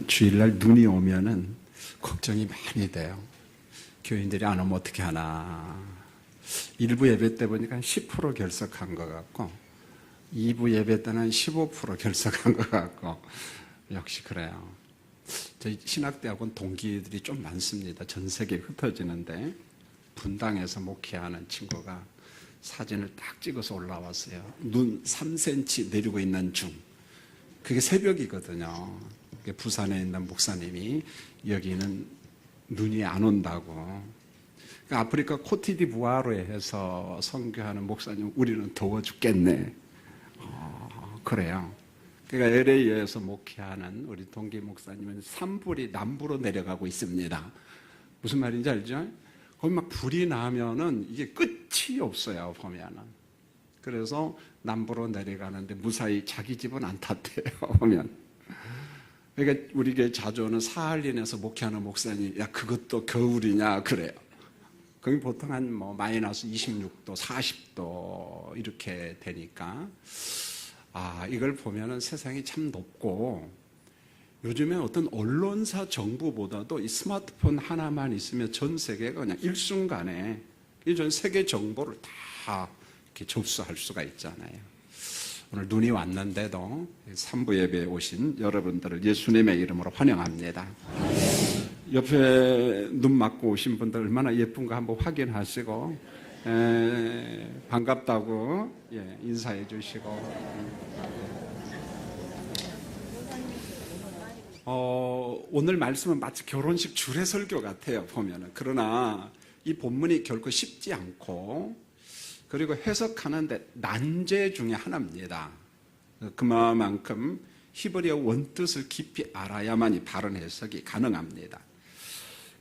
주일날 눈이 오면은 걱정이 많이 돼요. 교인들이 안 오면 어떻게 하나. 1부 예배 때 보니까 10% 결석한 것 같고 2부 예배 때는 15% 결석한 것 같고 역시 그래요. 저희 신학대학원 동기들이 좀 많습니다. 전 세계에 흩어지는데 분당에서 목회하는 친구가 사진을 딱 찍어서 올라왔어요. 눈 3cm 내리고 있는 중. 그게 새벽이거든요. 부산에 있는 목사님이 여기는 눈이 안 온다고. 아프리카 코트디부아르에 해서 선교하는 목사님, 우리는 더워 죽겠네. 그래요. 그러니까 LA에서 목회하는 우리 동기 목사님은 산불이 남부로 내려가고 있습니다. 무슨 말인지 알죠? 거기 막 불이 나면은 이게 끝이 없어요, 보면은. 그래서 남부로 내려가는데 무사히 자기 집은 안 탔대요, 보면. 그러니까 우리 교회 자주 오는 사할린에서 목회하는 목사님, 야, 그것도 겨울이냐, 그래요. 거기 보통 한 마이너스 26도, 40도 이렇게 되니까. 이걸 보면은 세상이 참 높고, 요즘에 어떤 언론사 정보보다도 이 스마트폰 하나만 있으면 전 세계가 그냥 일순간에 전 세계 정보를 다 이렇게 접수할 수가 있잖아요. 오늘 눈이 왔는데도 3부 예배에 오신 여러분들을 예수님의 이름으로 환영합니다. 옆에 눈 맞고 오신 분들 얼마나 예쁜가 한번 확인하시고 반갑다고 인사해 주시고 오늘 말씀은 마치 결혼식 주례 설교 같아요, 보면은. 그러나 이 본문이 결코 쉽지 않고 그리고 해석하는데 난제 중에 하나입니다. 그만큼 히브리어 원뜻을 깊이 알아야만이 바른 해석이 가능합니다.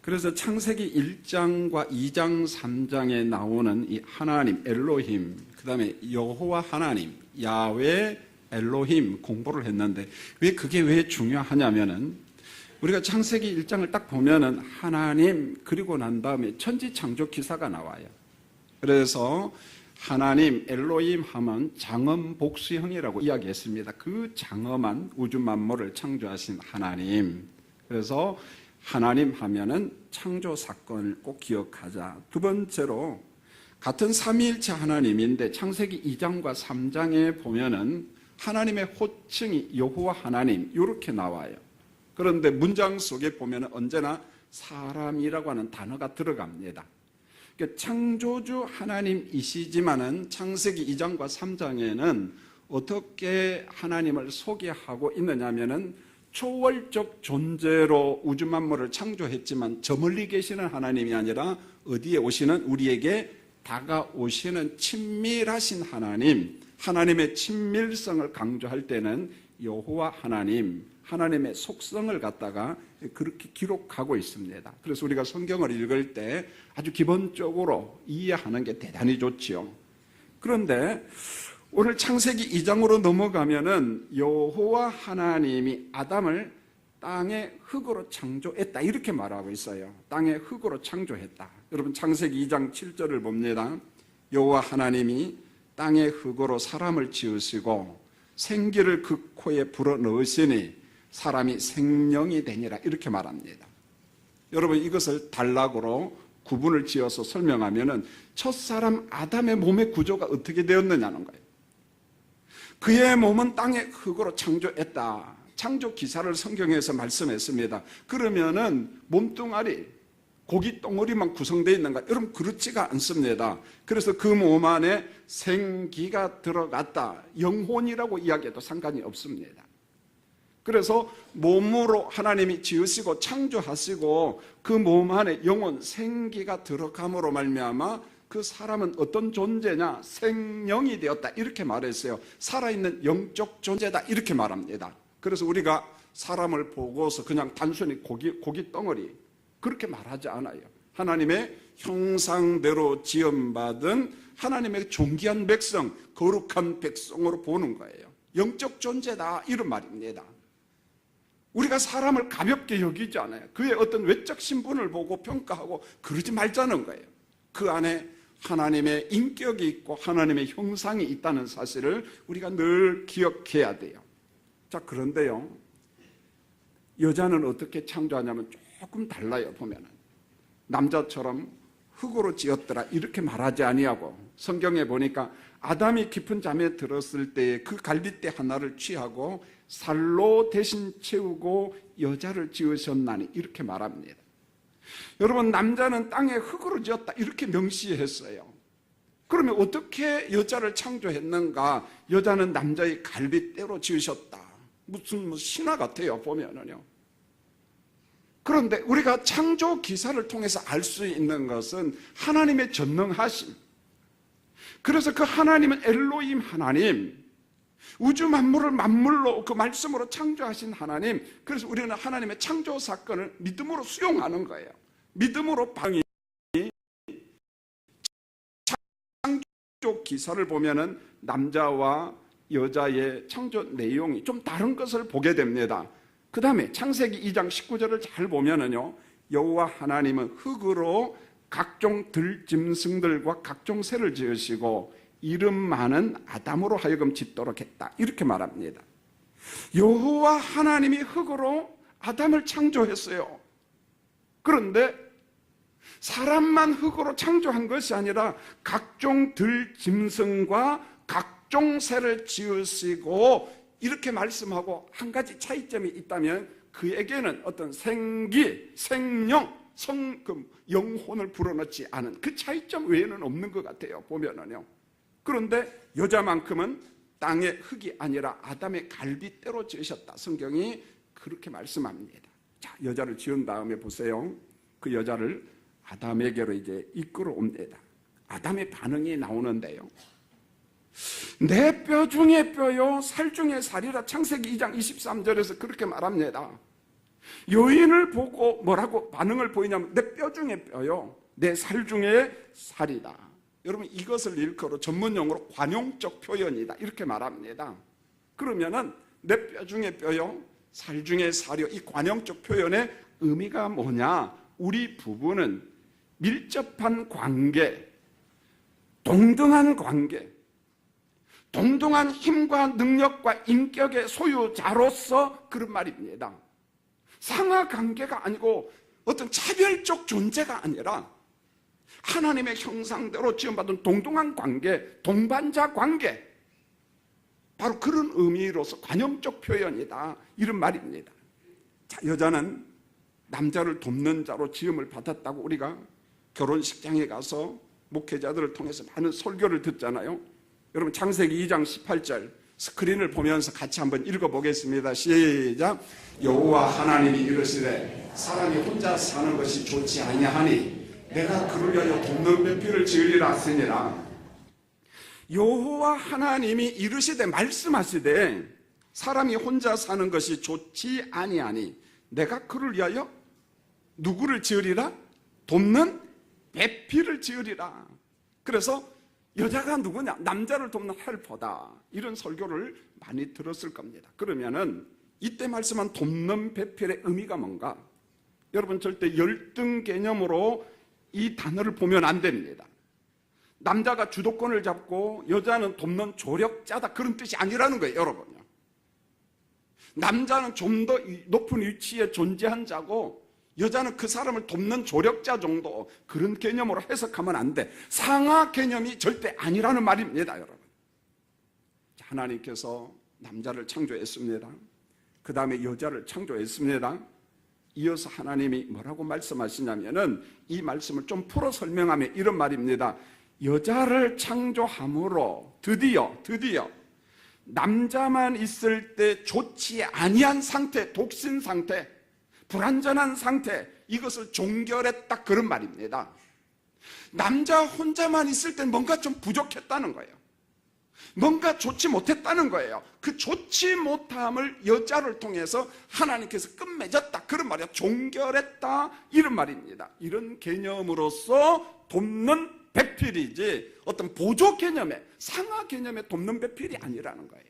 그래서 창세기 1장과 2장, 3장에 나오는 이 하나님, 엘로힘, 그 다음에 여호와 하나님, 야훼 엘로힘 공부를 했는데 그게 왜 중요하냐면은 우리가 창세기 1장을 딱 보면은 하나님 그리고 난 다음에 천지창조 기사가 나와요. 그래서 하나님 엘로힘 하면 장엄복수형이라고 이야기했습니다. 그 장엄한 우주 만물을 창조하신 하나님. 그래서 하나님 하면은 창조 사건을 꼭 기억하자. 두 번째로 같은 삼위일체 하나님인데 창세기 2장과 3장에 보면은 하나님의 호칭이 여호와 하나님 이렇게 나와요. 그런데 문장 속에 보면은 언제나 사람이라고 하는 단어가 들어갑니다. 그러니까 창조주 하나님이시지만은 창세기 2장과 3장에는 어떻게 하나님을 소개하고 있느냐면은 초월적 존재로 우주 만물을 창조했지만 저 멀리 계시는 하나님이 아니라 어디에 오시는 우리에게 다가오시는 친밀하신 하나님, 하나님의 친밀성을 강조할 때는 여호와 하나님, 하나님의 속성을 갖다가 그렇게 기록하고 있습니다. 그래서 우리가 성경을 읽을 때 아주 기본적으로 이해하는 게 대단히 좋지요. 그런데 오늘 창세기 2장으로 넘어가면은 여호와 하나님이 아담을 땅의 흙으로 창조했다 이렇게 말하고 있어요. 땅의 흙으로 창조했다. 여러분 창세기 2장 7절을 봅니다. 여호와 하나님이 땅의 흙으로 사람을 지으시고 생기를 그 코에 불어넣으시니 사람이 생명이 되니라 이렇게 말합니다. 여러분 이것을 단락으로 구분을 지어서 설명하면은 첫사람 아담의 몸의 구조가 어떻게 되었느냐는 거예요. 그의 몸은 땅의 흙으로 창조했다. 창조 기사를 성경에서 말씀했습니다. 그러면은 몸뚱아리, 고기 덩어리만 구성되어 있는가? 여러분 그렇지가 않습니다. 그래서 그 몸 안에 생기가 들어갔다. 영혼이라고 이야기해도 상관이 없습니다. 그래서 몸으로 하나님이 지으시고 창조하시고 그 몸 안에 영혼, 생기가 들어감으로 말미암아 그 사람은 어떤 존재냐? 생명이 되었다 이렇게 말했어요. 살아있는 영적 존재다 이렇게 말합니다. 그래서 우리가 사람을 보고서 그냥 단순히 고기 덩어리 그렇게 말하지 않아요. 하나님의 형상대로 지음받은 하나님의 존귀한 백성, 거룩한 백성으로 보는 거예요. 영적 존재다 이런 말입니다. 우리가 사람을 가볍게 여기지 않아요. 그의 어떤 외적 신분을 보고 평가하고 그러지 말자는 거예요. 그 안에 하나님의 인격이 있고 하나님의 형상이 있다는 사실을 우리가 늘 기억해야 돼요. 자, 그런데요. 여자는 어떻게 창조하냐면 조금 달라요. 보면은 남자처럼 흙으로 지었더라 이렇게 말하지 아니하고, 성경에 보니까 아담이 깊은 잠에 들었을 때에 그 갈빗대 하나를 취하고 살로 대신 채우고 여자를 지으셨나니 이렇게 말합니다. 여러분, 남자는 땅에 흙으로 지었다 이렇게 명시했어요. 그러면 어떻게 여자를 창조했는가? 여자는 남자의 갈빗대로 지으셨다. 무슨 신화 같아요, 보면은요. 그런데 우리가 창조 기사를 통해서 알 수 있는 것은 하나님의 전능하심. 그래서 그 하나님은 엘로힘 하나님, 우주 만물을 만물로 그 말씀으로 창조하신 하나님. 그래서 우리는 하나님의 창조 사건을 믿음으로 수용하는 거예요. 믿음으로 방이 창조 기사를 보면은 남자와 여자의 창조 내용이 좀 다른 것을 보게 됩니다. 그 다음에 창세기 2장 19절을 잘 보면은요, 여호와 하나님은 흙으로 각종 들짐승들과 각종 새를 지으시고 이름 많은 아담으로 하여금 짓도록 했다 이렇게 말합니다. 여호와 하나님이 흙으로 아담을 창조했어요. 그런데 사람만 흙으로 창조한 것이 아니라 각종 들짐승과 각종 새를 지으시고 이렇게 말씀하고, 한 가지 차이점이 있다면 그에게는 어떤 생기, 생명, 영혼을 불어넣지 않은 그 차이점 외에는 없는 것 같아요, 보면은요. 그런데 여자만큼은 땅의 흙이 아니라 아담의 갈빗대로 지으셨다, 성경이 그렇게 말씀합니다. 자, 여자를 지은 다음에 보세요. 그 여자를 아담에게로 이제 이끌어 옵니다. 아담의 반응이 나오는데요. 내 뼈 중에 뼈요 살 중에 살이라, 창세기 2장 23절에서 그렇게 말합니다. 여인을 보고 뭐라고 반응을 보이냐면 내 뼈 중에 뼈요 내 살 중에 살이다. 여러분, 이것을 일컬어 전문용어로 관용적 표현이다 이렇게 말합니다. 그러면은 내 뼈 중에 뼈요 살 중에 살이요, 이 관용적 표현의 의미가 뭐냐? 우리 부부는 밀접한 관계, 동등한 관계, 동등한 힘과 능력과 인격의 소유자로서 그런 말입니다. 상하 관계가 아니고 어떤 차별적 존재가 아니라 하나님의 형상대로 지음받은 동등한 관계, 동반자 관계, 바로 그런 의미로서 관용적 표현이다 이런 말입니다. 자, 여자는 남자를 돕는 자로 지음을 받았다고 우리가 결혼식장에 가서 목회자들을 통해서 많은 설교를 듣잖아요. 여러분, 창세기 2장 18절 스크린을 보면서 같이 한번 읽어보겠습니다. 시작. 여호와 하나님이 이르시되 사람이 혼자 사는 것이 좋지 아니하니 내가 그를 위하여 돕는 배필을 지으리라 하시니라. 여호와 하나님이 이르시되, 말씀하시되 사람이 혼자 사는 것이 좋지 아니하니 내가 그를 위하여 누구를 지으리라? 돕는 배필을 지으리라. 그래서 여자가 누구냐? 남자를 돕는 헬퍼다. 이런 설교를 많이 들었을 겁니다. 그러면은 이때 말씀한 돕는 배필의 의미가 뭔가? 여러분, 절대 열등 개념으로 이 단어를 보면 안 됩니다. 남자가 주도권을 잡고 여자는 돕는 조력자다 그런 뜻이 아니라는 거예요, 여러분요. 남자는 좀 더 높은 위치에 존재한 자고 여자는 그 사람을 돕는 조력자 정도, 그런 개념으로 해석하면 안 돼. 상하 개념이 절대 아니라는 말입니다, 여러분. 하나님께서 남자를 창조했습니다. 그 다음에 여자를 창조했습니다. 이어서 하나님이 뭐라고 말씀하시냐면은 이 말씀을 좀 풀어 설명하면 이런 말입니다. 여자를 창조함으로 드디어 남자만 있을 때 좋지 아니한 상태, 독신 상태, 불완전한 상태, 이것을 종결했다 그런 말입니다. 남자 혼자만 있을 때 뭔가 좀 부족했다는 거예요. 뭔가 좋지 못했다는 거예요. 그 좋지 못함을 여자를 통해서 하나님께서 끝맺었다 그런 말이야. 종결했다 이런 말입니다. 이런 개념으로서 돕는 배필이지 어떤 보조 개념의, 상하 개념의 돕는 배필이 아니라는 거예요.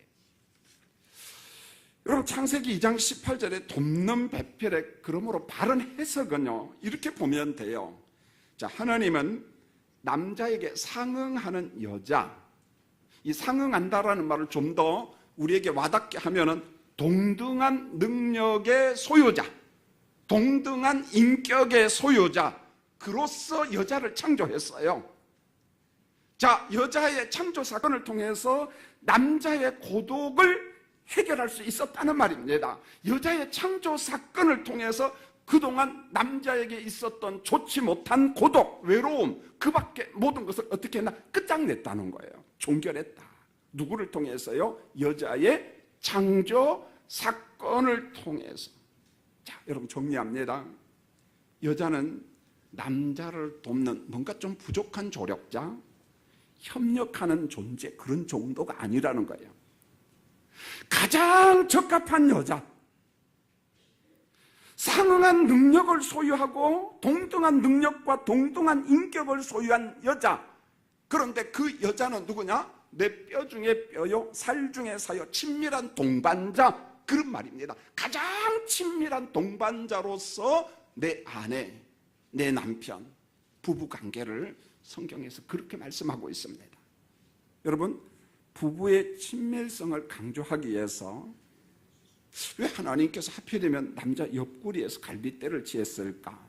여러분, 창세기 2장 18절에 돕는 배필의 그러므로 바른 해석은요 이렇게 보면 돼요. 자, 하나님은 남자에게 상응하는 여자, 이 상응한다라는 말을 좀 더 우리에게 와닿게 하면은 동등한 능력의 소유자, 동등한 인격의 소유자, 그로서 여자를 창조했어요. 자, 여자의 창조 사건을 통해서 남자의 고독을 해결할 수 있었다는 말입니다. 여자의 창조 사건을 통해서 그동안 남자에게 있었던 좋지 못한 고독, 외로움, 그 밖에 모든 것을 어떻게 했나? 끝장냈다는 거예요. 종결했다. 누구를 통해서요? 여자의 창조 사건을 통해서. 자, 여러분 정리합니다. 여자는 남자를 돕는 뭔가 좀 부족한 조력자, 협력하는 존재, 그런 정도가 아니라는 거예요. 가장 적합한 여자, 상응한 능력을 소유하고 동등한 능력과 동등한 인격을 소유한 여자. 그런데 그 여자는 누구냐? 내 뼈 중에 뼈요, 살 중에 사요, 친밀한 동반자, 그런 말입니다. 가장 친밀한 동반자로서 내 아내, 내 남편, 부부관계를 성경에서 그렇게 말씀하고 있습니다. 여러분, 부부의 친밀성을 강조하기 위해서 왜 하나님께서 하필이면 남자 옆구리에서 갈빗대를 지었을까?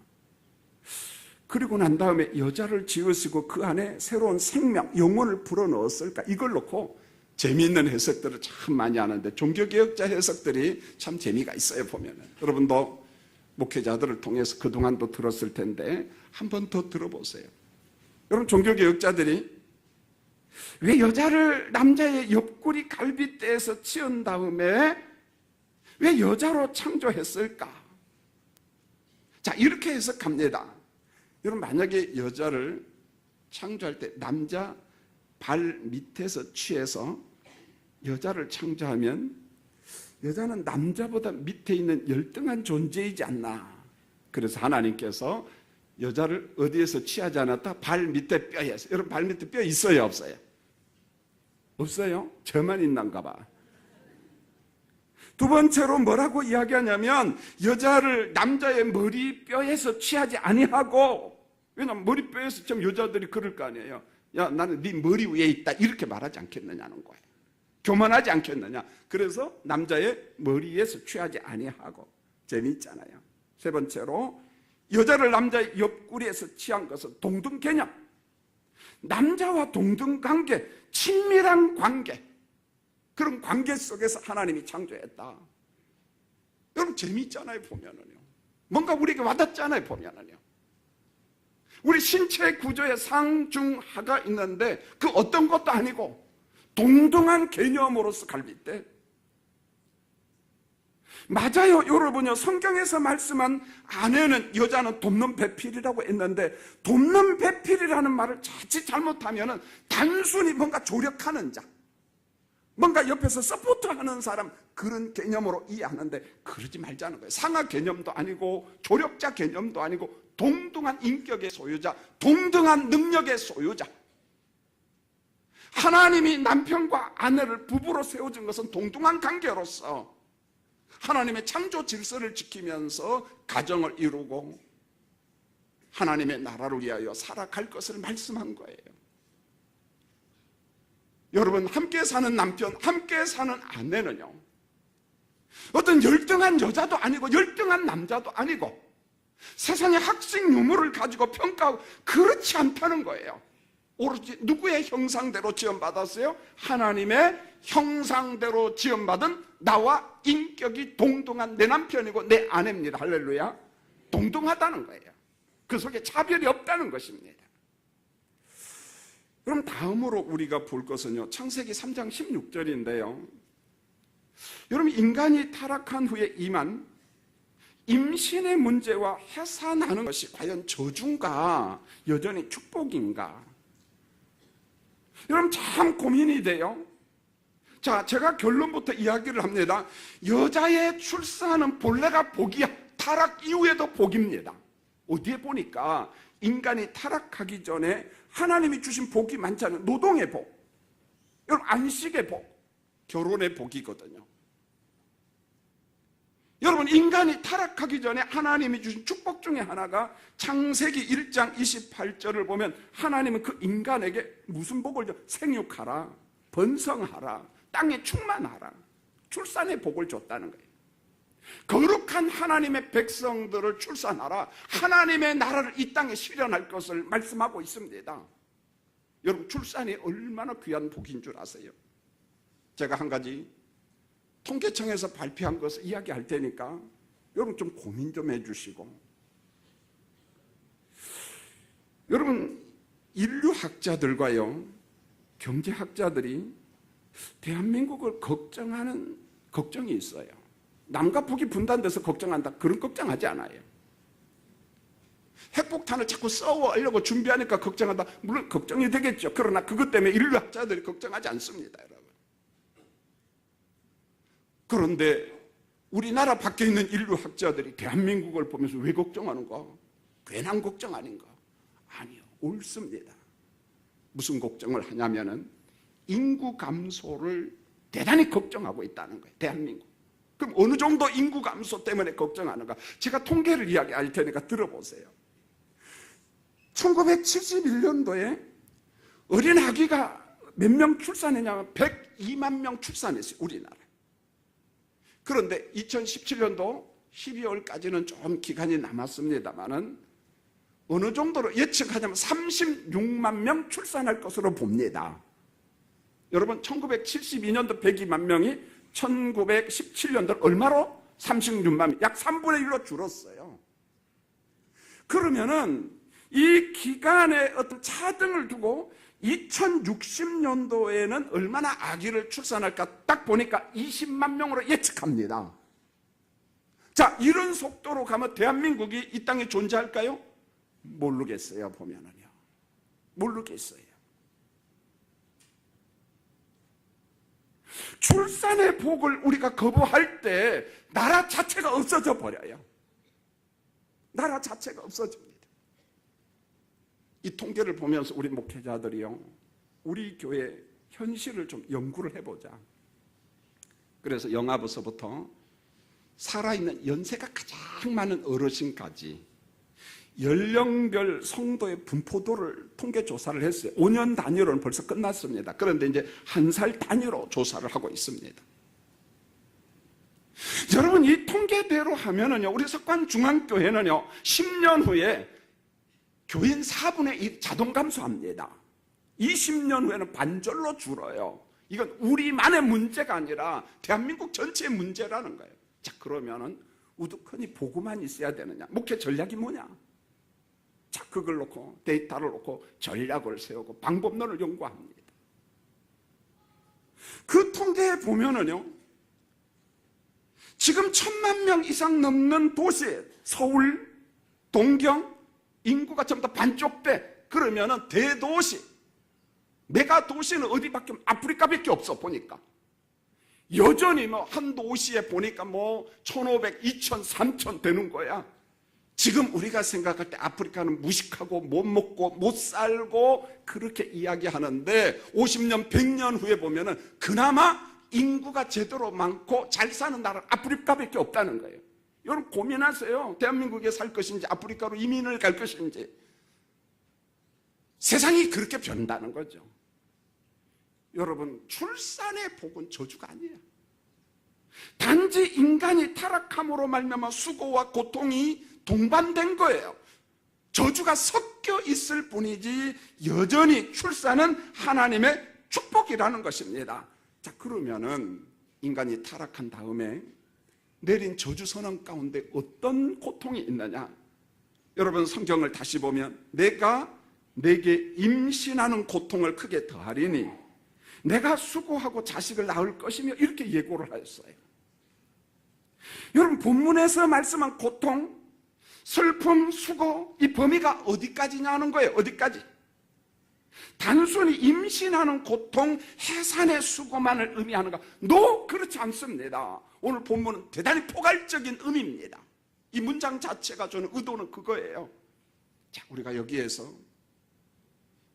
그리고 난 다음에 여자를 지으시고 그 안에 새로운 생명, 영혼을 불어넣었을까? 이걸 놓고 재미있는 해석들을 참 많이 하는데 종교개혁자 해석들이 참 재미가 있어요, 보면은. 여러분도 목회자들을 통해서 그동안도 들었을 텐데 한 번 더 들어보세요. 여러분, 종교개혁자들이 왜 여자를 남자의 옆구리 갈빗대에서 치운 다음에 왜 여자로 창조했을까? 자, 이렇게 해석합니다. 여러분, 만약에 여자를 창조할 때 남자 발 밑에서 취해서 여자를 창조하면 여자는 남자보다 밑에 있는 열등한 존재이지 않나. 그래서 하나님께서 여자를 어디에서 취하지 않았다? 발 밑에 뼈에서. 여러분, 발 밑에 뼈 있어요, 없어요? 없어요? 저만 있는가 봐. 두 번째로 뭐라고 이야기하냐면 여자를 남자의 머리뼈에서 취하지 아니하고, 왜냐하면 머리뼈에서 좀 여자들이 그럴 거 아니에요. 야, 나는 네 머리 위에 있다, 이렇게 말하지 않겠느냐는 거예요. 교만하지 않겠느냐. 그래서 남자의 머리에서 취하지 아니하고. 재미있잖아요. 세 번째로 여자를 남자의 옆구리에서 취한 것은 동등 개념, 남자와 동등 관계, 친밀한 관계, 그런 관계 속에서 하나님이 창조했다. 여러분, 재미있잖아요, 보면은요. 뭔가 우리에게 와닿잖아요, 보면은요. 우리 신체 구조에 상중하가 있는데 그 어떤 것도 아니고 동등한 개념으로서 갈빗대. 맞아요, 여러분요. 성경에서 말씀한 아내는, 여자는 돕는 배필이라고 했는데 돕는 배필이라는 말을 자칫 잘못하면 단순히 뭔가 조력하는 자, 뭔가 옆에서 서포트하는 사람, 그런 개념으로 이해하는데 그러지 말자는 거예요. 상하 개념도 아니고 조력자 개념도 아니고 동등한 인격의 소유자, 동등한 능력의 소유자. 하나님이 남편과 아내를 부부로 세워준 것은 동등한 관계로서 하나님의 창조 질서를 지키면서 가정을 이루고 하나님의 나라를 위하여 살아갈 것을 말씀한 거예요. 여러분, 함께 사는 남편, 함께 사는 아내는요, 어떤 열등한 여자도 아니고 열등한 남자도 아니고 세상의 학식 유무를 가지고 평가하고 그렇지 않다는 거예요. 오로지 누구의 형상대로 지음받았어요? 하나님의 형상대로 지음받은 나와 인격이 동등한 내 남편이고 내 아내입니다. 할렐루야. 동등하다는 거예요. 그 속에 차별이 없다는 것입니다. 그럼 다음으로 우리가 볼 것은요, 창세기 3장 16절인데요. 여러분, 인간이 타락한 후에 임한 임신의 문제와 해산하는 것이 과연 저주인가 여전히 축복인가? 여러분, 참 고민이 돼요. 자, 제가 결론부터 이야기를 합니다. 여자의 출산은 본래가 복이야. 타락 이후에도 복입니다. 어디에 보니까 인간이 타락하기 전에 하나님이 주신 복이 많잖아요. 노동의 복, 여러분, 안식의 복, 결혼의 복이거든요. 여러분, 인간이 타락하기 전에 하나님이 주신 축복 중에 하나가 창세기 1장 28절을 보면 하나님은 그 인간에게 무슨 복을 줘? 생육하라, 번성하라, 땅에 충만하라. 출산의 복을 줬다는 거예요. 거룩한 하나님의 백성들을 출산하라, 하나님의 나라를 이 땅에 실현할 것을 말씀하고 있습니다. 여러분, 출산이 얼마나 귀한 복인 줄 아세요? 제가 한 가지 통계청에서 발표한 것을 이야기할 테니까 여러분 좀 고민 좀 해주시고, 여러분 인류학자들과요 경제학자들이 대한민국을 걱정하는 걱정이 있어요. 남과 북이 분단돼서 걱정한다, 그런 걱정하지 않아요. 핵폭탄을 자꾸 쏘아오려고 준비하니까 걱정한다, 물론 걱정이 되겠죠. 그러나 그것 때문에 인류학자들이 걱정하지 않습니다, 여러분. 그런데 우리나라 밖에 있는 인류학자들이 대한민국을 보면서 왜 걱정하는가? 괜한 걱정 아닌가? 아니요, 옳습니다. 무슨 걱정을 하냐면은 인구 감소를 대단히 걱정하고 있다는 거예요, 대한민국. 그럼 어느 정도 인구 감소 때문에 걱정하는가? 제가 통계를 이야기할 테니까 들어보세요. 1971년도에 어린 아기가 몇 명 출산했냐면 102만 명 출산했어요, 우리나라. 그런데 2017년도 12월까지는 좀 기간이 남았습니다만은 어느 정도로 예측하자면 36만 명 출산할 것으로 봅니다. 여러분, 1972년도 102만 명이 1917년도 얼마로? 36만 명, 약 3분의 1로 줄었어요. 그러면은 이 기간에 어떤 차등을 두고 2060년도에는 얼마나 아기를 출산할까 딱 보니까 20만 명으로 예측합니다. 자, 이런 속도로 가면 대한민국이 이 땅에 존재할까요? 모르겠어요, 보면은요. 모르겠어요. 출산의 복을 우리가 거부할 때 나라 자체가 없어져 버려요. 나라 자체가 없어집니다. 이 통계를 보면서 우리 목회자들이요, 우리 교회 현실을 좀 연구를 해보자. 그래서 영아부서부터 살아있는 연세가 가장 많은 어르신까지 연령별 성도의 분포도를 통계 조사를 했어요. 5년 단위로는 벌써 끝났습니다. 그런데 이제 한 살 단위로 조사를 하고 있습니다. 여러분, 이 통계대로 하면은요, 우리 석관중앙교회는요 10년 후에 교인 4분의 1 자동 감소합니다. 20년 후에는 반절로 줄어요. 이건 우리만의 문제가 아니라 대한민국 전체의 문제라는 거예요. 자, 그러면은 우두커니 보고만 있어야 되느냐? 목회 전략이 뭐냐? 자, 그걸 놓고 데이터를 놓고 전략을 세우고 방법론을 연구합니다. 그 통계에 보면은요, 지금 1,000만 명 이상 넘는 도시, 서울, 동경, 인구가 전부 다 반쪽 돼. 그러면은 대도시, 메가 도시는 어디밖에, 아프리카밖에 없어, 보니까. 여전히 뭐 한 도시에 보니까 뭐 1,500, 2,000, 3,000 되는 거야. 지금 우리가 생각할 때 아프리카는 무식하고 못 먹고 못 살고 그렇게 이야기하는데 50년, 100년 후에 보면은 그나마 인구가 제대로 많고 잘 사는 나라 아프리카밖에 없다는 거예요. 여러분 고민하세요. 대한민국에 살 것인지 아프리카로 이민을 갈 것인지. 세상이 그렇게 변한다는 거죠. 여러분, 출산의 복은 저주가 아니에요. 단지 인간이 타락함으로 말미암아 수고와 고통이 동반된 거예요. 저주가 섞여 있을 뿐이지 여전히 출산은 하나님의 축복이라는 것입니다. 자, 그러면은 인간이 타락한 다음에 내린 저주 선언 가운데 어떤 고통이 있느냐? 여러분, 성경을 다시 보면 내가 내게 임신하는 고통을 크게 더하리니 내가 수고하고 자식을 낳을 것이며 이렇게 예고를 하였어요. 여러분, 본문에서 말씀한 고통, 슬픔, 수고, 이 범위가 어디까지냐는 거예요. 어디까지? 단순히 임신하는 고통, 해산의 수고만을 의미하는가? 그렇지 않습니다. 오늘 본문은 대단히 포괄적인 의미입니다. 이 문장 자체가 저는 의도는 그거예요. 자, 우리가 여기에서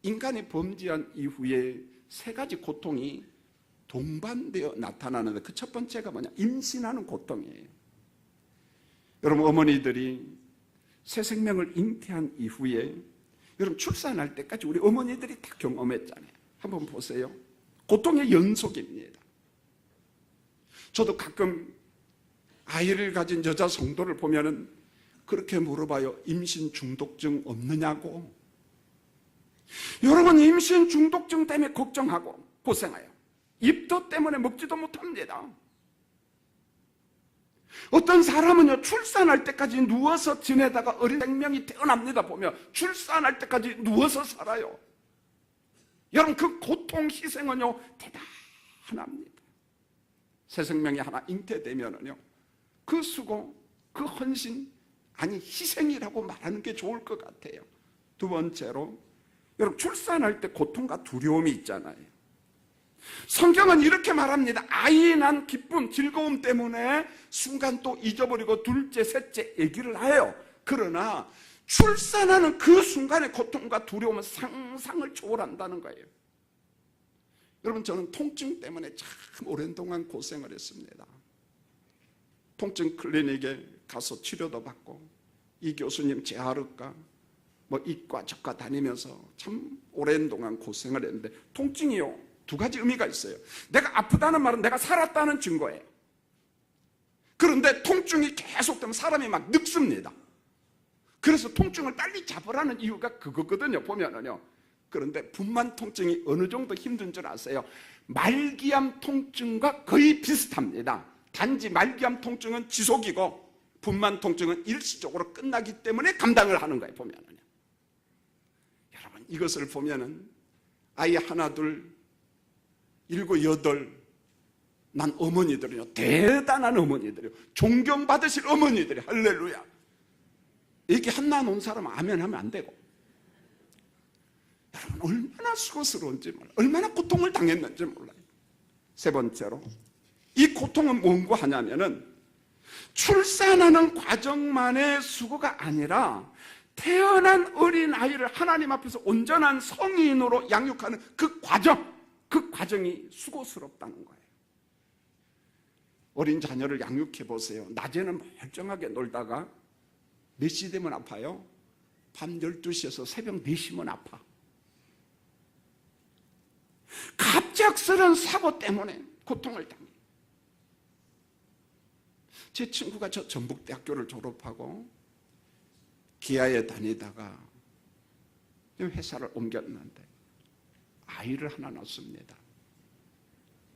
인간이 범죄한 이후에 세 가지 고통이 동반되어 나타나는데 그 첫 번째가 뭐냐? 임신하는 고통이에요. 여러분, 어머니들이 새 생명을 잉태한 이후에 여러분 출산할 때까지 우리 어머니들이 다 경험했잖아요. 한번 보세요. 고통의 연속입니다. 저도 가끔 아이를 가진 여자 성도를 보면은 그렇게 물어봐요. 임신 중독증 없느냐고. 여러분, 임신 중독증 때문에 걱정하고 고생해요. 입덧 때문에 먹지도 못합니다. 어떤 사람은요, 출산할 때까지 누워서 지내다가 어린 생명이 태어납니다. 보면 출산할 때까지 누워서 살아요. 여러분, 그 고통, 희생은요 대단합니다. 새 생명이 하나 잉태되면은요, 그 수고, 그 헌신, 아니 희생이라고 말하는 게 좋을 것 같아요. 두 번째로, 여러분, 출산할 때 고통과 두려움이 있잖아요. 성경은 이렇게 말합니다. 아이 난 기쁨, 즐거움 때문에 순간 또 잊어버리고 둘째, 셋째 얘기를 해요. 그러나 출산하는 그 순간의 고통과 두려움은 상상을 초월한다는 거예요. 여러분, 저는 통증 때문에 참 오랜 동안 고생을 했습니다. 통증 클리닉에 가서 치료도 받고, 이 교수님 재활의과, 이과 저과 다니면서 참 오랜 동안 고생을 했는데, 통증이요 두 가지 의미가 있어요. 내가 아프다는 말은 내가 살았다는 증거예요. 그런데 통증이 계속되면 사람이 막 늙습니다. 그래서 통증을 빨리 잡으라는 이유가 그거거든요, 보면은요. 그런데 분만 통증이 어느 정도 힘든 줄 아세요? 말기암 통증과 거의 비슷합니다. 단지 말기암 통증은 지속이고 분만 통증은 일시적으로 끝나기 때문에 감당을 하는 거예요, 보면은요. 여러분, 이것을 보면은 아이 하나, 둘, 7, 8, 난 어머니들은요, 대단한 어머니들이요, 존경받으실 어머니들이, 할렐루야. 얘기 하나 놓은 사람은 아멘 하면 안 되고, 여러분, 얼마나 수고스러운지 몰라요. 얼마나 고통을 당했는지 몰라요. 세 번째로, 이 고통은 뭔고 하냐면은 출산하는 과정만의 수고가 아니라 태어난 어린아이를 하나님 앞에서 온전한 성인으로 양육하는 그 과정이 수고스럽다는 거예요. 어린 자녀를 양육해 보세요. 낮에는 멀쩡하게 놀다가 몇 시 되면 아파요? 밤 12시에서 새벽 4시면 아파. 갑작스런 사고 때문에 고통을 당해요. 제 친구가 저 전북대학교를 졸업하고 기아에 다니다가 회사를 옮겼는데 아이를 하나 낳습니다.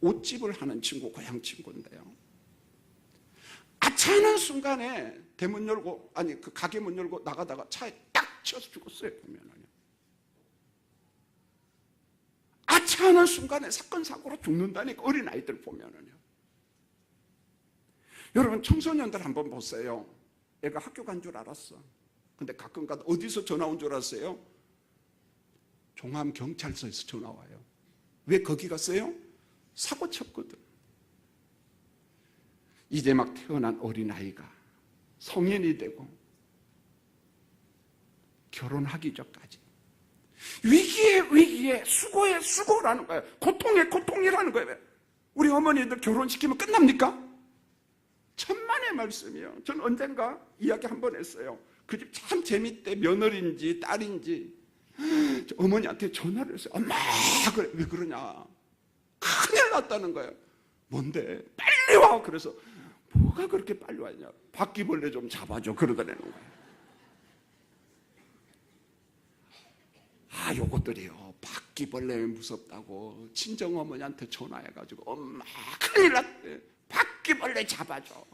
옷집을 하는 친구, 고향 친구인데요. 아차하는 순간에 대문 열고, 그 가게 문 열고 나가다가 차에 딱 치여서 죽었어요, 보면은요. 아차하는 순간에 사건, 사고로 죽는다니까, 어린아이들 보면은요. 여러분, 청소년들 한번 보세요. 애가 학교 간 줄 알았어. 근데 가끔 가다 어디서 전화 온 줄 알았어요? 종암경찰서에서 전화 와요. 왜 거기 갔어요? 사고 쳤거든. 이제 막 태어난 어린아이가 성인이 되고 결혼하기 전까지 위기에 수고에 수고라는 거예요. 고통에 고통이라는 거예요. 우리 어머니들 결혼시키면 끝납니까? 천만의 말씀이요. 전 언젠가 이야기 한 번 했어요. 그 집 참 재밌대. 며느리인지 딸인지 어머니한테 전화를 했어요. 엄마, 그래. 왜 그러냐? 큰일 났다는 거예요. 뭔데? 빨리 와. 그래서 뭐가 그렇게 빨리 왔냐? 바퀴벌레 좀 잡아줘. 그러더라는 거예요. 요것들이요, 바퀴벌레 무섭다고 친정어머니한테 전화해가지고 엄마 큰일 났대. 바퀴벌레 잡아줘.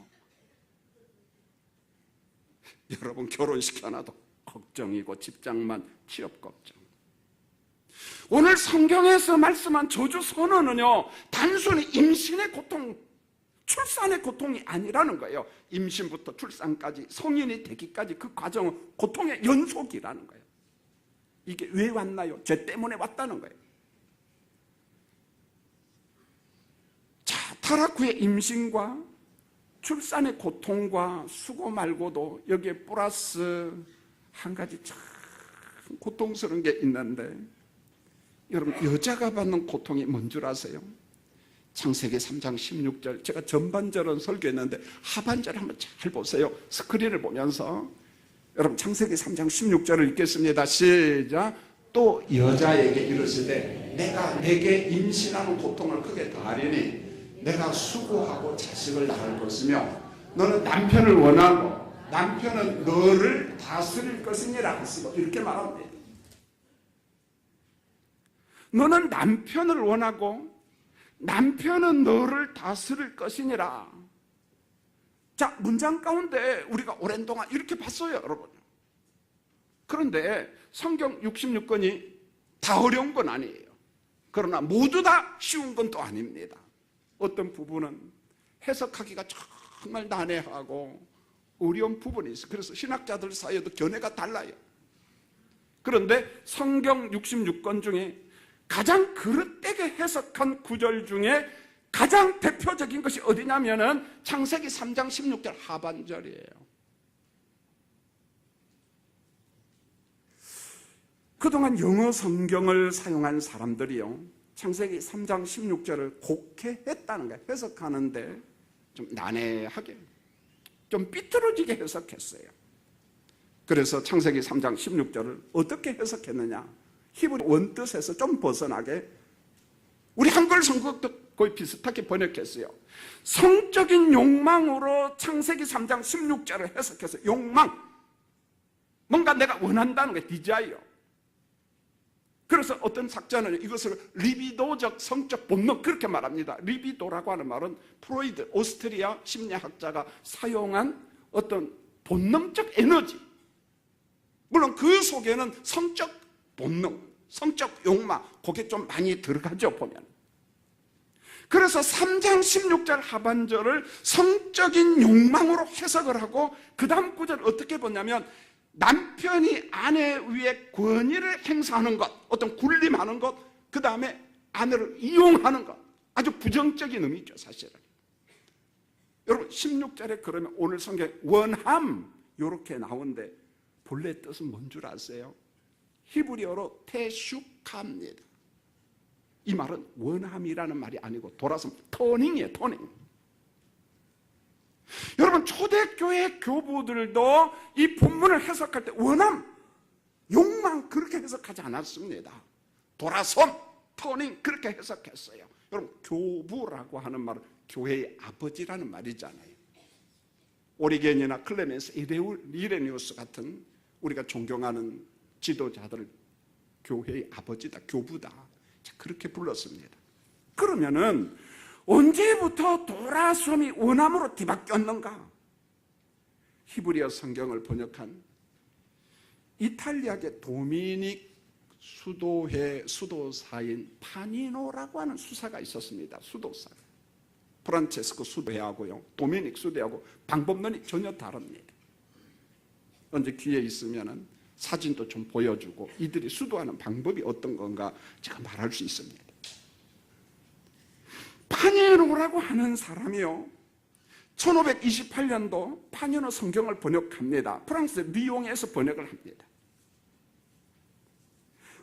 여러분, 결혼시켜놔도 걱정이고 직장만 취업 걱정. 오늘 성경에서 말씀한 저주 선언은요, 단순히 임신의 고통, 출산의 고통이 아니라는 거예요. 임신부터 출산까지, 성인이 되기까지 그 과정은 고통의 연속이라는 거예요. 이게 왜 왔나요? 죄 때문에 왔다는 거예요. 자, 타락 후의 임신과 출산의 고통과 수고 말고도 여기에 플러스 한 가지 참 고통스러운 게 있는데, 여러분, 여자가 받는 고통이 뭔 줄 아세요? 창세기 3장 16절, 제가 전반절은 설교했는데 하반절 한번 잘 보세요. 스크린을 보면서 여러분, 창세기 3장 16절을 읽겠습니다. 시작. 또 여자에게 이르시되 내가 내게 임신하는 고통을 크게 더하리니 내가 수고하고 자식을 낳을 것이며 너는 남편을 원하고 남편은 너를 다스릴 것이니라 하시고 이렇게 말합니다. 너는 남편을 원하고 남편은 너를 다스릴 것이니라. 자, 문장 가운데 우리가 오랜 동안 이렇게 봤어요, 여러분. 그런데 성경 66권이 다 어려운 건 아니에요. 그러나 모두 다 쉬운 건 또 아닙니다. 어떤 부분은 해석하기가 정말 난해하고 어려운 부분이 있어요. 그래서 신학자들 사이에도 견해가 달라요. 그런데 성경 66권 중에 가장 그릇되게 해석한 구절 중에 가장 대표적인 것이 어디냐면은 창세기 3장 16절 하반절이에요. 그동안 영어 성경을 사용한 사람들이요, 창세기 3장 16절을 곡해했다는 거예요. 해석하는데 좀 난해하게, 좀 삐뚤어지게 해석했어요. 그래서 창세기 3장 16절을 어떻게 해석했느냐, 히브리 원뜻에서 좀 벗어나게 우리 한글 성경도 거의 비슷하게 번역했어요. 성적인 욕망으로 창세기 3장 16절을 해석해서 욕망, 뭔가 내가 원한다는 게 디자이어. 그래서 어떤 학자는 이것을 리비도적 성적 본능 그렇게 말합니다. 리비도라고 하는 말은 프로이드, 오스트리아 심리학자가 사용한 어떤 본능적 에너지, 물론 그 속에는 성적 본능, 성적 욕망, 그게 좀 많이 들어가죠, 보면. 그래서 3장 16절 하반절을 성적인 욕망으로 해석을 하고 그 다음 구절을 어떻게 보냐면 남편이 아내 위에 권위를 행사하는 것, 어떤 군림하는 것, 그 다음에 아내를 이용하는 것, 아주 부정적인 의미죠, 사실은. 여러분 16절에 그러면 오늘 성경에 원함 이렇게 나오는데 본래 뜻은 뭔 줄 아세요? 히브리어로 테슈카입니다. 이 말은 원함이라는 말이 아니고 돌아서 터닝이에요, 터닝. 여러분 초대교회 교부들도 이 본문을 해석할 때 원함, 욕망 그렇게 해석하지 않았습니다. 돌아섬, 터닝 그렇게 해석했어요. 여러분 교부라고 하는 말은 교회의 아버지라는 말이잖아요. 오리겐이나 클레멘스, 이레니우스 같은 우리가 존경하는 지도자들 교회의 아버지다, 교부다, 그렇게 불렀습니다. 그러면은 언제부터 돌아섬이 원함으로 뒤바뀌었는가? 히브리어 성경을 번역한 이탈리아계 도미닉 수도회 수도사인 파니노라고 하는 수사가 있었습니다. 수도사. 프란체스코 수도회하고요, 도미닉 수도회하고 방법론이 전혀 다릅니다. 언제 기회 있으면은 사진도 좀 보여주고 이들이 수도하는 방법이 어떤 건가 제가 말할 수 있습니다. 파니노라고 하는 사람이요, 1528년도 파니노 성경을 번역합니다. 프랑스 리옹에서 번역을 합니다.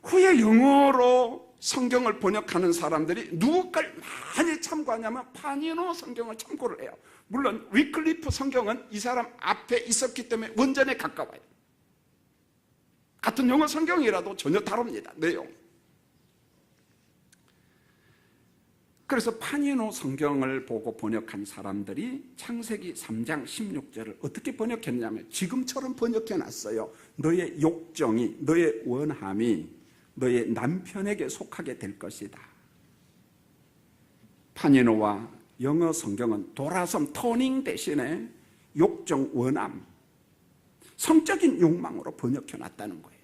후에 영어로 성경을 번역하는 사람들이 누구 걸 많이 참고하냐면 파니노 성경을 참고를 해요. 물론 위클리프 성경은 이 사람 앞에 있었기 때문에 원전에 가까워요. 같은 영어 성경이라도 전혀 다릅니다, 내용. 그래서 파니노 성경을 보고 번역한 사람들이 창세기 3장 16절을 어떻게 번역했냐면 지금처럼 번역해놨어요. 너의 욕정이, 너의 원함이 너의 남편에게 속하게 될 것이다. 파니노와 영어 성경은 돌아섬, 터닝 대신에 욕정, 원함, 성적인 욕망으로 번역해놨다는 거예요.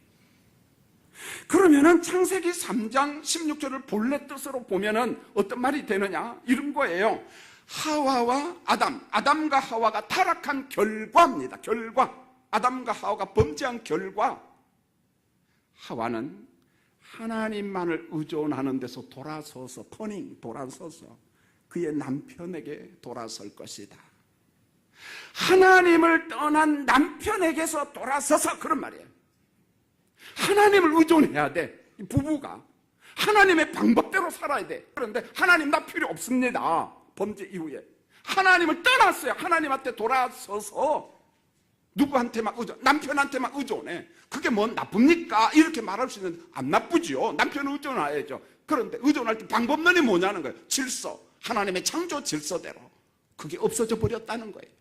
그러면은 창세기 3장 16절을 본래 뜻으로 보면은 어떤 말이 되느냐? 이런 거예요. 하와와 아담과 하와가 타락한 결과입니다. 결과. 아담과 하와가 범죄한 결과. 하와는 하나님만을 의존하는 데서 돌아서서, 터닝, 돌아서서 그의 남편에게 돌아설 것이다. 하나님을 떠난 남편에게서 돌아서서, 그런 말이에요. 하나님을 의존해야 돼. 부부가 하나님의 방법대로 살아야 돼. 그런데 하나님 나 필요 없습니다. 범죄 이후에 하나님을 떠났어요. 하나님한테 돌아서서 누구한테만 의존, 남편한테만 의존해. 그게 뭔 나쁩니까? 이렇게 말할 수 있는데 안 나쁘죠. 남편을 의존해야죠. 그런데 의존할 때 방법론이 뭐냐는 거예요. 질서, 하나님의 창조 질서대로 그게 없어져 버렸다는 거예요.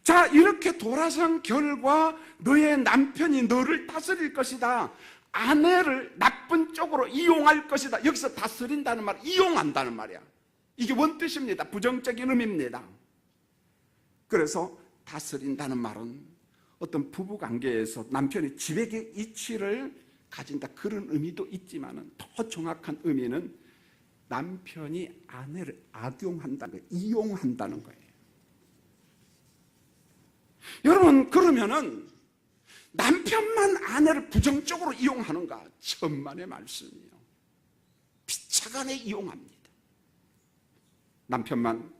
자, 이렇게 돌아선 결과 너의 남편이 너를 다스릴 것이다. 아내를 나쁜 쪽으로 이용할 것이다. 여기서 다스린다는 말, 이용한다는 말이야. 이게 원뜻입니다. 부정적인 의미입니다. 그래서 다스린다는 말은 어떤 부부관계에서 남편이 지배의 이치를 가진다, 그런 의미도 있지만 더 정확한 의미는 남편이 아내를 악용한다는 거예요. 이용한다는 거예요. 여러분, 그러면은 남편만 아내를 부정적으로 이용하는가? 천만의 말씀이요. 피차간에 이용합니다. 남편만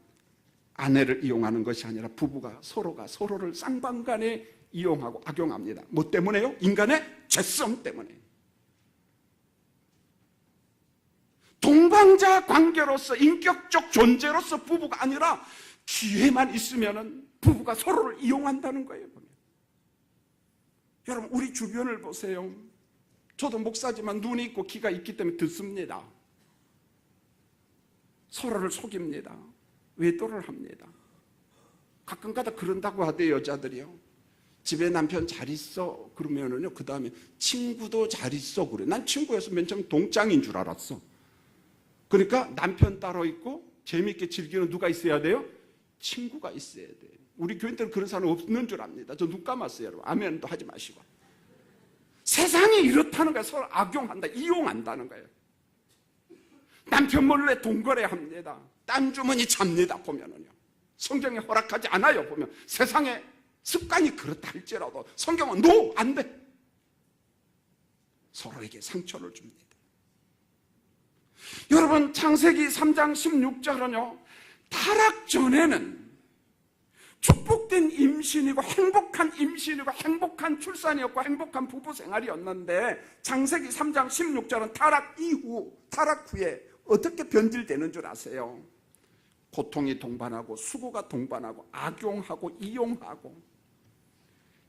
아내를 이용하는 것이 아니라 부부가 서로가 서로를 쌍방간에 이용하고 악용합니다. 뭐 때문에요? 인간의 죄성 때문에. 동반자 관계로서, 인격적 존재로서 부부가 아니라 기회만 있으면은 부부가 서로를 이용한다는 거예요. 보면. 여러분, 우리 주변을 보세요. 저도 목사지만 눈이 있고 귀가 있기 때문에 듣습니다. 서로를 속입니다. 외도를 합니다. 가끔가다 그런다고 하대요, 여자들이요. 집에 남편 잘 있어 그러면은요, 그 다음에 친구도 잘 있어 그래. 난 친구여서 맨 처음 동장인 줄 알았어. 그러니까 남편 따로 있고 재미있게 즐기는 누가 있어야 돼요? 친구가 있어야 돼요. 우리 교인 때는 그런 사람 없는 줄 압니다. 저 눈 감았어요, 여러분. 아멘도 하지 마시고. 세상이 이렇다는 거예요. 서로 악용한다, 이용한다는 거예요. 남편 몰래 동거래합니다. 딴 주머니 잡니다, 보면은요. 성경에 허락하지 않아요, 보면. 세상에 습관이 그렇다 할지라도 성경은 노! 안 돼! 서로에게 상처를 줍니다. 여러분, 창세기 3장 16절은요, 타락 전에는 축복된 임신이고 행복한 임신이고 행복한 출산이었고 행복한 부부 생활이었는데, 창세기 3장 16절은 타락 이후, 타락 후에 어떻게 변질되는 줄 아세요? 고통이 동반하고 수고가 동반하고 악용하고 이용하고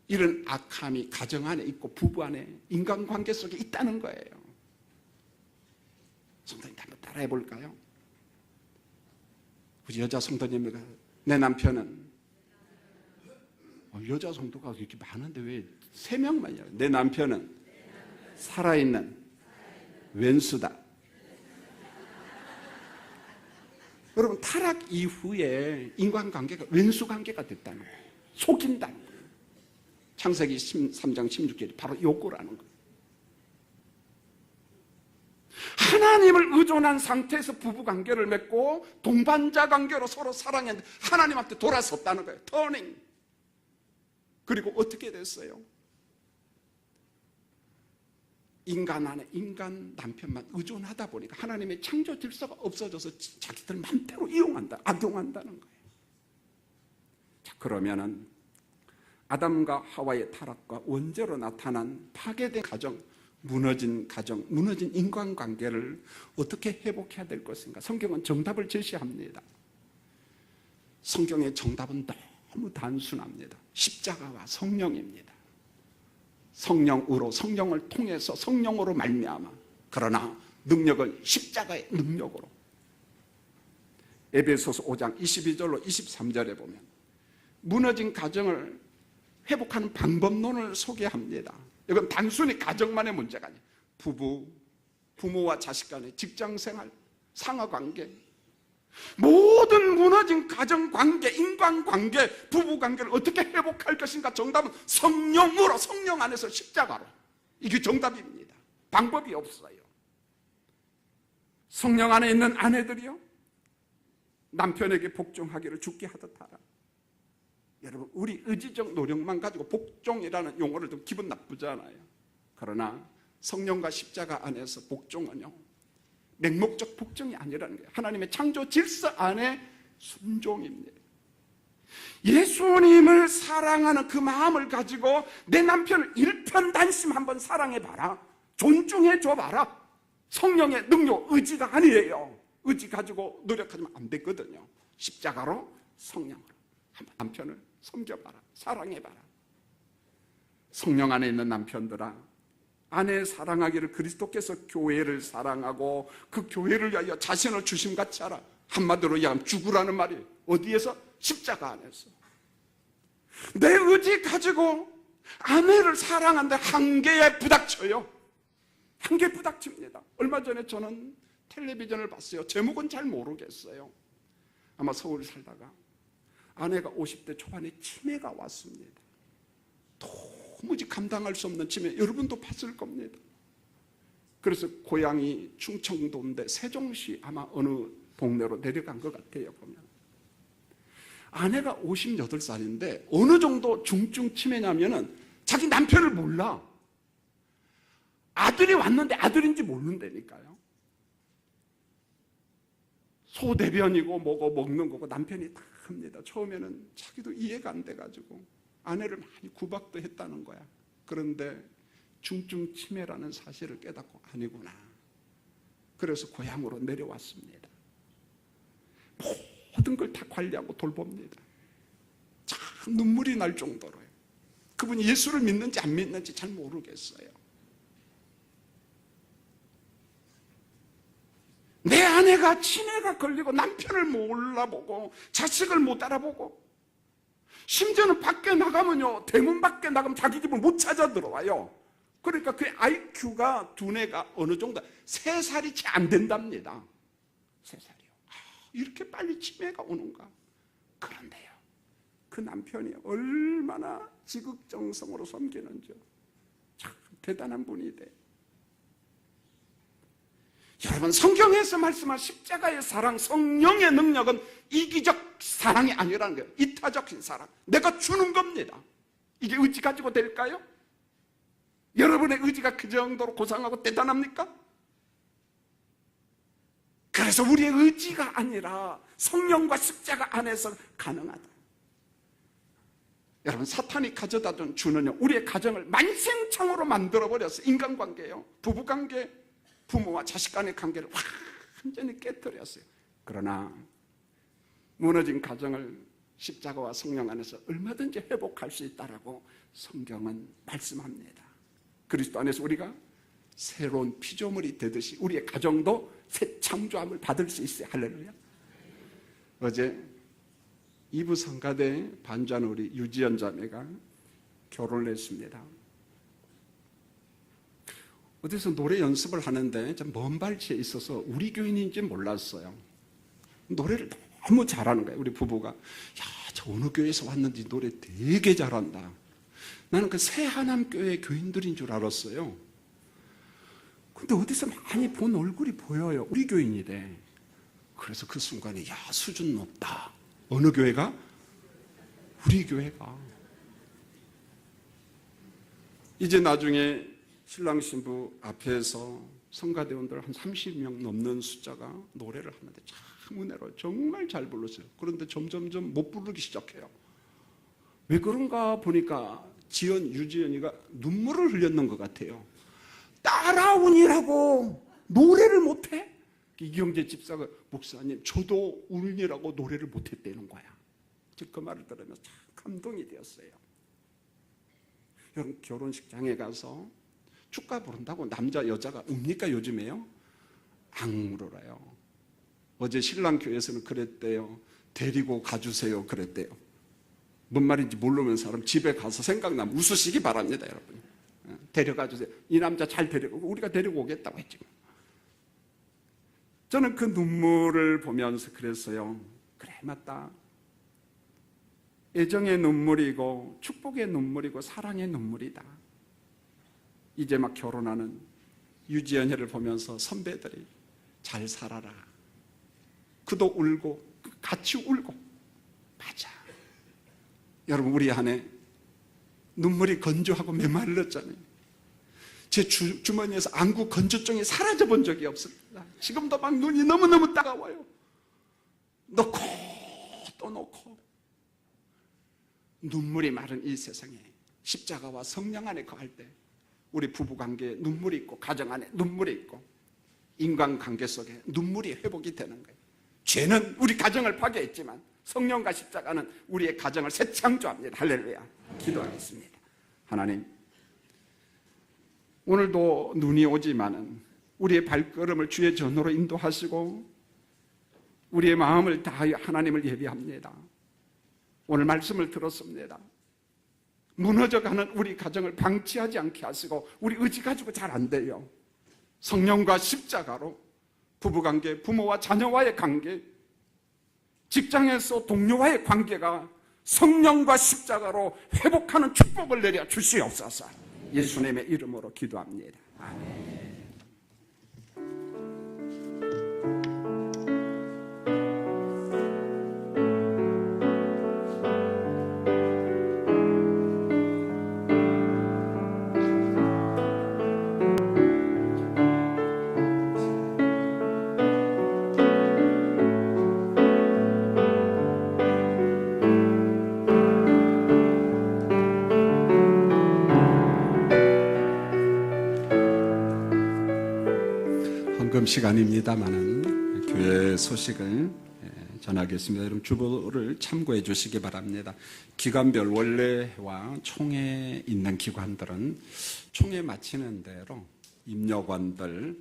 이런 악함이 가정 안에 있고 부부 안에 인간관계 속에 있다는 거예요. 성도님 한번 따라해 볼까요? 우리 여자 성도님들, 내 남편은 여자 성도가 이렇게 많은데 왜 3명만이야? 내 남편은 살아있는 왼수다. 여러분, 타락 이후에 인간관계가 왼수관계가 됐다는 거예요. 속인다는 거예요. 창세기 3장 16절이 바로 요거라는 거예요. 하나님을 의존한 상태에서 부부관계를 맺고 동반자 관계로 서로 사랑했는데 하나님한테 돌아섰다는 거예요. 터닝. 그리고 어떻게 됐어요? 인간 안에 인간 남편만 의존하다 보니까 하나님의 창조 질서가 없어져서 자기들 맘대로 이용한다, 악용한다는 거예요. 자, 그러면은 아담과 하와의 타락과 원죄로 나타난 파괴된 가정, 무너진 가정, 무너진 인간관계를 어떻게 회복해야 될 것인가? 성경은 정답을 제시합니다. 성경의 정답은 너무 단순합니다. 십자가와 성령입니다. 성령으로, 성령을 통해서, 성령으로 말미암아. 그러나 능력은 십자가의 능력으로. 에베소서 5장 22절로 23절에 보면 무너진 가정을 회복하는 방법론을 소개합니다. 이건 단순히 가정만의 문제가 아니에요. 부부, 부모와 자식 간의 직장생활, 상하관계, 모든 무너진 가정관계, 인간관계, 부부관계를 어떻게 회복할 것인가? 정답은 성령으로, 성령 안에서 십자가로. 이게 정답입니다. 방법이 없어요. 성령 안에 있는 아내들이요, 남편에게 복종하기를 죽게 하듯 하라. 여러분, 우리 의지적 노력만 가지고 복종이라는 용어를 좀 기분 나쁘잖아요. 그러나 성령과 십자가 안에서 복종은요, 맹목적 복종이 아니라는 거예요. 하나님의 창조 질서 안에 순종입니다. 예수님을 사랑하는 그 마음을 가지고 내 남편을 일편단심 한번 사랑해봐라. 존중해줘봐라. 성령의 능력, 의지가 아니에요. 의지 가지고 노력하지만 안 되거든요. 십자가로, 성령으로 한번 남편을 섬겨봐라. 사랑해봐라. 성령 안에 있는 남편들아, 아내 사랑하기를 그리스도께서 교회를 사랑하고 그 교회를 위하여 자신을 주심같이 하라. 한마디로 이야기하면 죽으라는 말이 어디에서? 십자가 안에서. 내 의지 가지고 아내를 사랑하는데 한계에 부닥쳐요. 한계에 부닥칩니다. 얼마 전에 저는 텔레비전을 봤어요. 제목은 잘 모르겠어요. 아마 서울 살다가 아내가 50대 초반에 치매가 왔습니다. 도무지 감당할 수 없는 치매, 여러분도 봤을 겁니다. 그래서 고향이 충청도인데 세종시 아마 어느 동네로 내려간 것 같아요. 보면 아내가 58살인데 어느 정도 중증 치매냐면은 자기 남편을 몰라. 아들이 왔는데 아들인지 모른다니까요. 소대변이고 뭐고 먹는 거고 남편이 다 합니다. 처음에는 자기도 이해가 안 돼가지고 아내를 많이 구박도 했다는 거야. 그런데 중증 치매라는 사실을 깨닫고 아니구나. 그래서 고향으로 내려왔습니다. 모든 걸 다 관리하고 돌봅니다. 참 눈물이 날 정도로요. 그분이 예수를 믿는지 안 믿는지 잘 모르겠어요. 내 아내가 치매가 걸리고 남편을 몰라보고 자식을 못 알아보고 심지어는 밖에 나가면요, 대문 밖에 나가면 자기 집을 못 찾아 들어와요. 그러니까 그 IQ가 두뇌가 어느 정도 3살이 채 안 된답니다. 3살이요. 이렇게 빨리 치매가 오는가? 그런데요, 그 남편이 얼마나 지극정성으로 섬기는지 참 대단한 분이 돼. 여러분, 성경에서 말씀한 십자가의 사랑, 성령의 능력은 이기적 사랑이 아니라는 거예요. 이타적인 사랑. 내가 주는 겁니다. 이게 의지 가지고 될까요? 여러분의 의지가 그 정도로 고상하고 대단합니까? 그래서 우리의 의지가 아니라 성령과 십자가 안에서 가능하다. 여러분, 사탄이 가져다준 주는요, 우리의 가정을 만생창으로 만들어버렸어요. 인간관계요, 부부관계, 부모와 자식 간의 관계를 완전히 깨뜨렸어요. 그러나 무너진 가정을 십자가와 성령 안에서 얼마든지 회복할 수 있다라고 성경은 말씀합니다. 그리스도 안에서 우리가 새로운 피조물이 되듯이 우리의 가정도 새 창조함을 받을 수 있어요. 할렐루야. 어제 이부 성가대 반주하는 우리 유지연 자매가 결혼을 했습니다. 어디서 노래 연습을 하는데 좀 먼 발치에 있어서 우리 교인인지 몰랐어요. 노래를 너무 잘하는 거예요. 우리 부부가, 야, 저 어느 교회에서 왔는지 노래 되게 잘한다. 나는 그 새하남교회 교인들인 줄 알았어요. 근데 어디서 많이 본 얼굴이 보여요. 우리 교인이래. 그래서 그 순간에, 야, 수준 높다. 어느 교회가? 우리 교회가. 이제 나중에 신랑 신부 앞에서 성가대원들 한 30명 넘는 숫자가 노래를 하는데 참 은혜로 정말 잘 불렀어요. 그런데 점점점 못 부르기 시작해요. 왜 그런가 보니까 유지연이가 눈물을 흘렸는 것 같아요. 따라오니라고 노래를 못해? 이경재 집사가, 목사님, 저도 울니라고 노래를 못했다는 거야. 그 말을 들으면서 참 감동이 되었어요. 여러분, 결혼식장에 가서 축가 부른다고 남자 여자가 웁니까? 요즘에요? 안 울어요. 어제 신랑 교회에서는 그랬대요. 데리고 가주세요 그랬대요. 뭔 말인지 모르는 사람 집에 가서 생각나면 웃으시기 바랍니다. 여러분, 데려가 주세요. 이 남자 잘 데리고, 우리가 데리고 오겠다고 했지. 저는 그 눈물을 보면서 그랬어요. 그래, 맞다. 애정의 눈물이고 축복의 눈물이고 사랑의 눈물이다. 이제 막 결혼하는 유지연이를 보면서 선배들이 잘 살아라. 그도 울고 같이 울고. 맞아. 여러분, 우리 안에 눈물이 건조하고 메말랐잖아요. 제 주머니에서 안구 건조증이 사라져 본 적이 없습니다. 지금도 막 눈이 너무너무 따가워요. 넣고 또 넣고. 눈물이 마른 이 세상에 십자가와 성령 안에 거할 때 우리 부부관계에 눈물이 있고 가정 안에 눈물이 있고 인간관계 속에 눈물이 회복이 되는 거예요. 죄는 우리 가정을 파괴했지만 성령과 십자가는 우리의 가정을 새 창조합니다. 할렐루야. 기도하겠습니다. 하나님, 오늘도 눈이 오지만은 우리의 발걸음을 주의 전으로 인도하시고 우리의 마음을 다하여 하나님을 예배합니다. 오늘 말씀을 들었습니다. 무너져가는 우리 가정을 방치하지 않게 하시고, 우리 의지 가지고 잘 안 돼요. 성령과 십자가로 부부관계, 부모와 자녀와의 관계, 직장에서 동료와의 관계가 성령과 십자가로 회복하는 축복을 내려 주시옵소서. 예수님의 이름으로 기도합니다. 아멘. 시간입니다만은 교회 소식을 전하겠습니다. 여러분 주보를 참고해 주시기 바랍니다. 기관별 원래와 총회 있는 기관들은 총회 마치는 대로 입력원들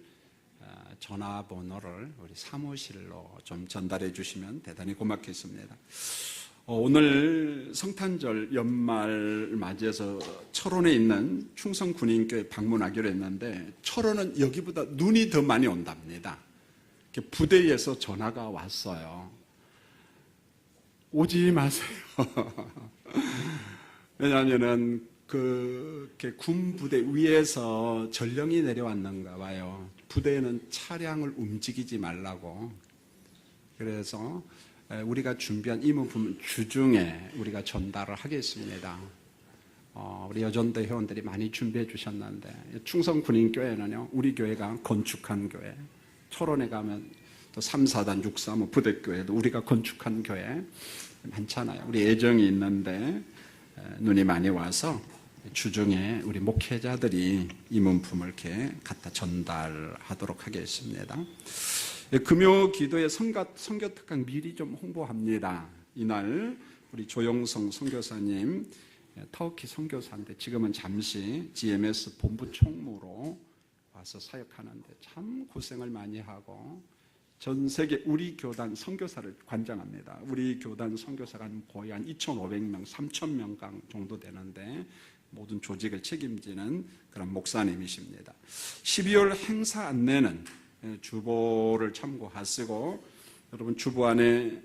전화번호를 우리 사무실로 좀 전달해 주시면 대단히 고맙겠습니다. 오늘 성탄절 연말 맞이해서 철원에 있는 충성군인교회 방문하기로 했는데, 철원은 여기보다 눈이 더 많이 온답니다. 부대에서 전화가 왔어요. 오지 마세요. 왜냐하면은 군 부대 위에서 전령이 내려왔는가 봐요. 부대에는 차량을 움직이지 말라고. 그래서 우리가 준비한 임무품은 주중에 우리가 전달을 하겠습니다. 우리 여전대 회원들이 많이 준비해 주셨는데, 충성군인교회는요, 우리 교회가 건축한 교회, 철원에 가면 또 3, 4단, 6, 3, 부대교회도 우리가 건축한 교회 많잖아요. 우리 애정이 있는데 눈이 많이 와서 주중에 우리 목회자들이 임무품을 이렇게 갖다 전달하도록 하겠습니다. 금요 기도의 선교 특강 미리 좀 홍보합니다. 이날 우리 조영성 선교사님, 터키 선교사인데 지금은 잠시 GMS 본부 총무로 와서 사역하는데 참 고생을 많이 하고, 전 세계 우리 교단 선교사를 관장합니다. 우리 교단 선교사가 거의 한 2,500명, 3,000명 정도 되는데 모든 조직을 책임지는 그런 목사님이십니다. 12월 행사 안내는 주보를 참고하시고, 여러분 주보 안에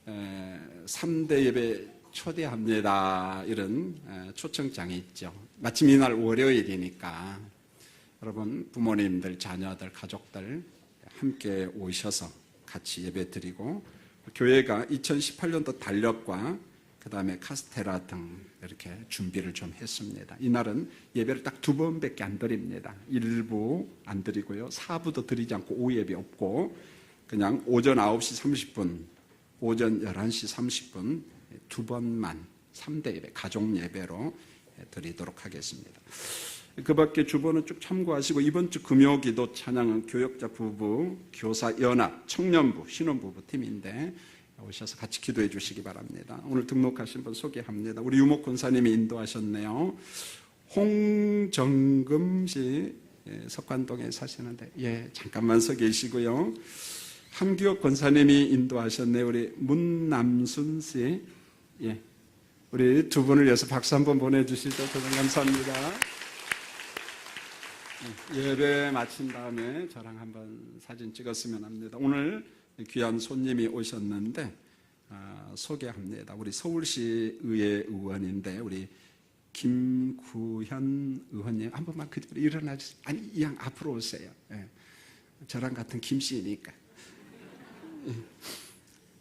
3대 예배 초대합니다 이런 초청장이 있죠. 마침 이날 월요일이니까 여러분 부모님들, 자녀들, 가족들 함께 오셔서 같이 예배 드리고, 교회가 2018년도 달력과 그 다음에 카스테라 등 이렇게 준비를 좀 했습니다. 이날은 예배를 딱 2번밖에 안 드립니다. 1부 안 드리고요, 4부도 드리지 않고 오후 예배 없고 그냥 오전 9시 30분, 오전 11시 30분 2번만 3대 예배, 가족 예배로 드리도록 하겠습니다. 그 밖에 주보는 쭉 참고하시고, 이번 주 금요기도 찬양은 교역자 부부, 교사 연합, 청년부, 신혼부부 팀인데 오셔서 같이 기도해 주시기 바랍니다. 오늘 등록하신 분 소개합니다. 우리 유목 권사님이 인도하셨네요. 홍정금 씨, 석관동에 사시는데 잠깐만 서 계시고요. 한기옥 권사님이 인도하셨네요. 우리 문남순 씨, 우리 두 분을 위해서 박수 한번 보내주시죠. 정말 감사합니다. 예배 마친 다음에 저랑 한번 사진 찍었으면 합니다. 오늘 귀한 손님이 오셨는데 소개합니다. 우리 서울시 의회 의원인데 우리 김구현 의원님, 한 번만 그대로 일어나주세요. 아니, 이양 앞으로 오세요. 저랑 같은 김씨니까.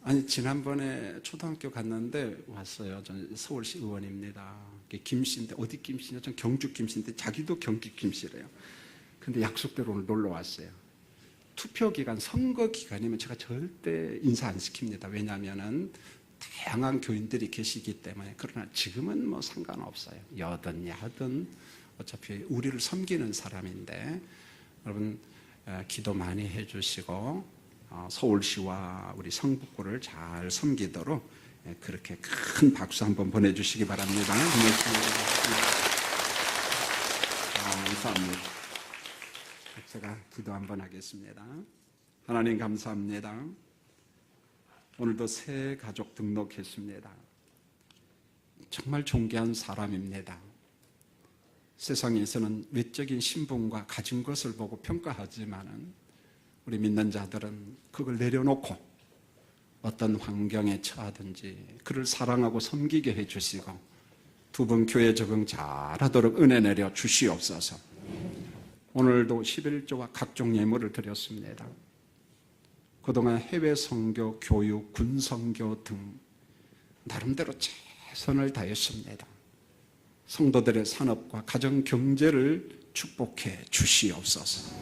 아니, 지난번에 초등학교 갔는데 왔어요. 저는 서울시 의원입니다. 김씨인데, 어디 김씨냐? 전 경주 김씨인데 자기도 경기 김씨래요. 근데 약속대로 오늘 놀러 왔어요. 투표 기간, 선거 기간이면 제가 절대 인사 안 시킵니다. 왜냐하면은 다양한 교인들이 계시기 때문에. 그러나 지금은 뭐 상관없어요. 여든 야든 어차피 우리를 섬기는 사람인데, 여러분 기도 많이 해주시고 서울시와 우리 성북구를 잘 섬기도록 그렇게 큰 박수 한번 보내주시기 바랍니다. 감사합니다. 제가 기도 한번 하겠습니다. 하나님 감사합니다. 오늘도 새 가족 등록했습니다. 정말 존귀한 사람입니다. 세상에서는 외적인 신분과 가진 것을 보고 평가하지만 우리 믿는 자들은 그걸 내려놓고 어떤 환경에 처하든지 그를 사랑하고 섬기게 해주시고 두 분 교회 적응 잘하도록 은혜 내려 주시옵소서. 오늘도 11조와 각종 예물을 드렸습니다. 그동안 해외 선교, 교육, 군 선교 등 나름대로 최선을 다했습니다. 성도들의 산업과 가정 경제를 축복해 주시옵소서.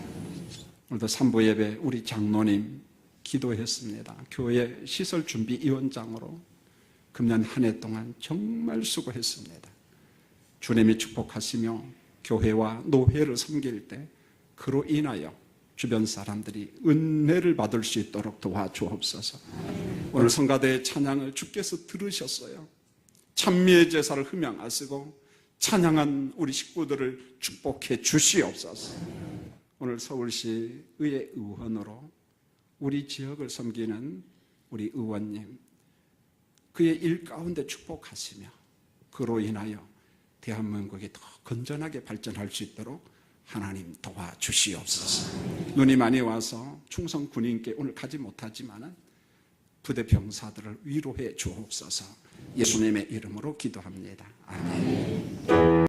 오늘도 3부 예배 우리 장로님 기도했습니다. 교회 시설준비위원장으로 금년 한 해 동안 정말 수고했습니다. 주님이 축복하시며 교회와 노회를 섬길 때 그로 인하여 주변 사람들이 은혜를 받을 수 있도록 도와주옵소서. 오늘 성가대의 찬양을 주께서 들으셨어요. 찬미의 제사를 흠양하시고 찬양한 우리 식구들을 축복해 주시옵소서. 오늘 서울시 의회 의원으로 우리 지역을 섬기는 우리 의원님, 그의 일 가운데 축복하시며 그로 인하여 대한민국이 더 건전하게 발전할 수 있도록 하나님 도와주시옵소서. 눈이 많이 와서 충성 군인께 오늘 가지 못하지만 부대 병사들을 위로해 주옵소서. 예수님의 이름으로 기도합니다. 아멘.